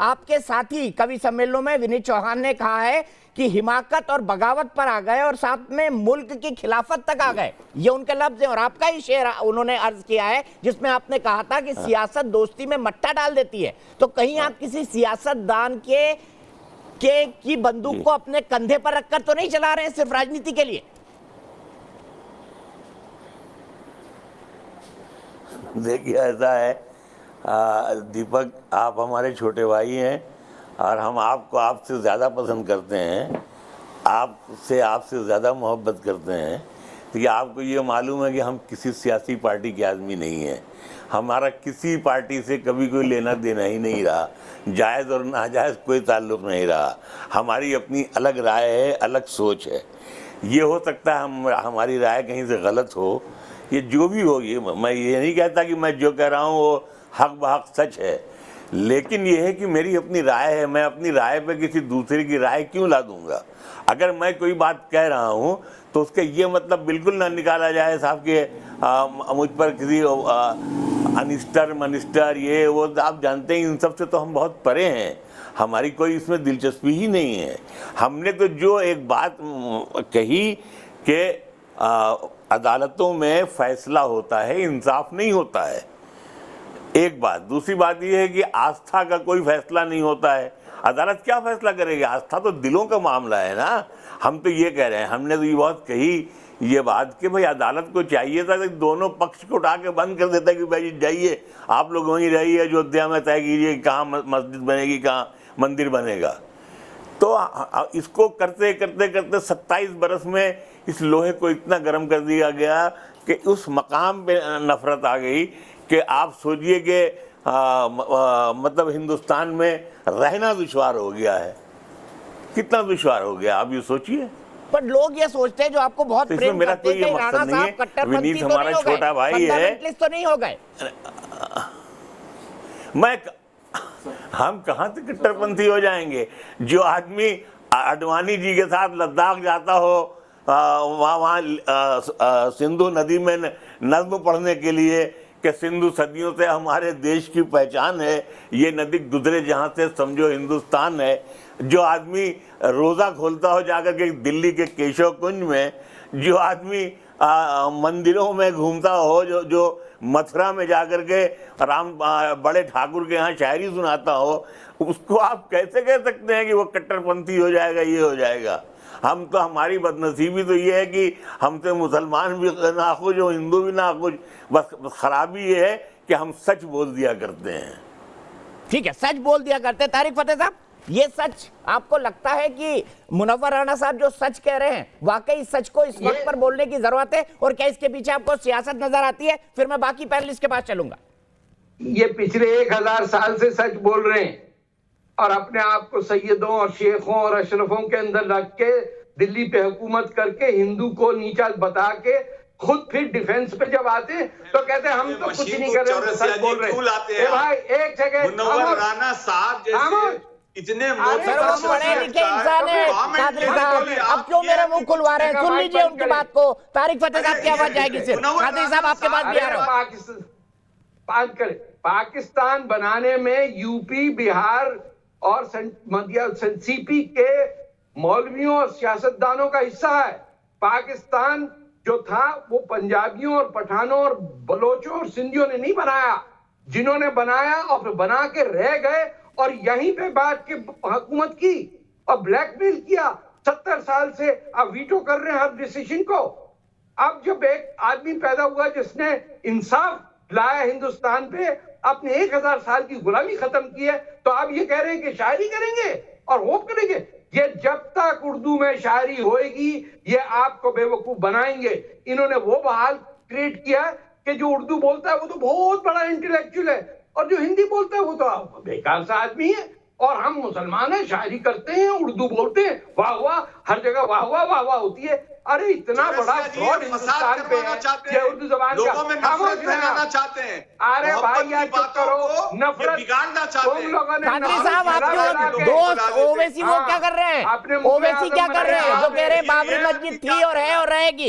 आपके साथी कवि सम्मेलनों में विनीत चौहान ने कहा है कि हिमाकत और बगावत पर आ गए और साथ में मुल्क की खिलाफत तक आ गए, ये उनके लफ्ज हैं। और आपका ही शेर उन्होंने अर्ज किया है जिसमें आपने कहा था कि सियासत दोस्ती में मट्टा डाल देती है। तो कहीं आप किसी सियासतदान की बंदूक को अपने कंधे पर रखकर तो नहीं चला रहे हैं सिर्फ राजनीति के लिए? देखिए, ऐसा है दीपक, आप हमारे छोटे भाई हैं और हम आपको आपसे ज़्यादा पसंद करते हैं, आपसे ज़्यादा मोहब्बत करते हैं। तो ये आपको ये मालूम है कि हम किसी सियासी पार्टी के आदमी नहीं हैं। हमारा किसी पार्टी से कभी कोई लेना देना ही नहीं रहा, जायज़ और नाजायज़ कोई ताल्लुक़ नहीं रहा। हमारी अपनी अलग राय है, अलग सोच है। ये हो सकता है हमारी राय कहीं से गलत हो, ये जो भी हो, ये मैं ये नहीं कहता कि मैं जो कह रहा हूँ वो हक बहक सच है, लेकिन ये है कि मेरी अपनी राय है। मैं अपनी राय पे किसी दूसरे की राय क्यों ला दूंगा? अगर मैं कोई बात कह रहा हूँ तो उसका ये मतलब बिल्कुल ना निकाला जाए साहब कि मुझ पर किसी अनिस्टर मनिस्टर ये वो, आप जानते हैं इन सब से तो हम बहुत परे हैं, हमारी कोई इसमें दिलचस्पी ही नहीं है। हमने तो जो एक बात कही कि अदालतों में फैसला होता है, इंसाफ नहीं होता है, एक बात। दूसरी बात यह है कि आस्था का कोई फैसला नहीं होता है। अदालत क्या फैसला करेगी? आस्था तो दिलों का मामला है ना। हम तो ये कह रहे हैं, हमने तो ये बहुत कही ये बात कि भाई अदालत को चाहिए था कि दोनों पक्ष को उठा के बंद कर देता कि भाई जाइए आप लोग वहीं रहिए, अयोध्या में तय कीजिए कहाँ मस्जिद बनेगी, कहाँ मंदिर बनेगा। तो इसको करते करते करते 27 बरस में इस लोहे को इतना गर्म कर दिया गया कि उस मकाम पे नफरत आ गई कि आप सोचिए कि मतलब हिंदुस्तान में रहना दुश्वार हो गया है। कितना दुश्वार हो गया आप ये सोचिए। पर लोग ये सोचते हैं जो आपको बहुत तो प्रेम मेरा करते कोई ये मकसद नहीं है। विनीत हमारा छोटा भाई है, तो नहीं हो गए। हम कहाँ से कट्टरपंथी हो जाएंगे? जो आदमी अडवाणी जी के साथ लद्दाख जाता हो, वहाँ सिंधु नदी में नज्म पढ़ने के लिए कि सिंधु सदियों से हमारे देश की पहचान है, ये नदी गुजरे जहाँ से समझो हिंदुस्तान है। जो आदमी रोज़ा खोलता हो जाकर के दिल्ली के केशव कुंज में, जो आदमी मंदिरों में घूमता हो, जो मथुरा में जाकर के राम बड़े ठाकुर के यहाँ शायरी सुनाता हो, उसको आप कैसे कह सकते हैं कि वो कट्टरपंथी हो जाएगा, ये हो जाएगा? हम तो, हमारी बदनसीबी तो ये है कि हमसे मुसलमान भी नाखुश हो, हिंदू भी नाखुश। बस खराबी ये है कि हम सच बोल दिया करते हैं। ठीक है, सच बोल दिया करते हैं। तारिक फतेह साहब, ये सच आपको लगता है कि मुनव्वर राणा साहब जो सच कह रहे हैं वाकई सच को इस वक्त पर बोलने की जरूरत है? और क्या इसके पीछे आपको सियासत नजर आती है? फिर मैं बाकी पैनलिस्ट के पास चलूंगा। ये पिछले 1000 साल से सच बोल रहे हैं और अपने आप को सैयदों और शेखों और अशरफों के अंदर रख के दिल्ली पे हुकूमत करके हिंदू को नीचा बता के खुद फिर डिफेंस पे जब आते हैं तो कहते हैं हम तो कुछ नहीं कर रहे, सच बोल रहे हैं। भाई एक सेकंड, मुनव्वर राणा साहब जैसे इतने पढ़े लिखे इंसान है कादरी साहब, अब क्यों मेरा मुंह खुलवा रहे हैं? सुन लीजिए उनकी बात को। तारिक फतेह साहब की आवाज जाएगी सिर्फ। कादरी साहब आपके पास भी आ रहा हूं। पाकिस्तान बनाने में यूपी, बिहार और सीपी के मौलवियों और सियासतदानों का हिस्सा है। पाकिस्तान जो था वो पंजाबियों और पठानों और बलोचों और सिंधियों ने नहीं बनाया, जिन्होंने बनाया और फिर बना के रह गए और यहीं पे बैठ के हुकूमत की और ब्लैकमेल किया 70 साल से। अब वीटो कर रहे हैं हर डिसीजन को। अब जब एक आदमी पैदा हुआ जिसने इंसाफ लाया हिंदुस्तान पे, अपने 1000 साल की गुलामी खत्म की है, तो आप ये कह रहे हैं कि शायरी करेंगे और होप करेंगे? ये जब तक उर्दू में शायरी होएगी ये आपको बेवकूफ बनाएंगे। इन्होंने वो बहाल क्रिएट किया कि जो उर्दू बोलता है वो तो बहुत बड़ा इंटेलेक्चुअल है और जो हिंदी बोलता है वो तो बेकार सा आदमी है। और हम मुसलमान हैं, शायरी करते हैं, उर्दू बोलते हैं, वाह वाह, हर जगह वाह वाह वाह वाह होती है। अरे इतना बड़ा फ्रॉड हिंदुस्तान पे है ये उर्दू जबान का चाहते हैं। अरे भाई यार चुप करो, नफरत बिगाड़ना चाहते हैं। कादरी साहब, आपके दोस्त ओवैसी वो क्या कर रहे हैं? ओवैसी क्या कर रहे हैं जो कह रहे हैं बाबरी मस्जिद थी और है और रहेगी?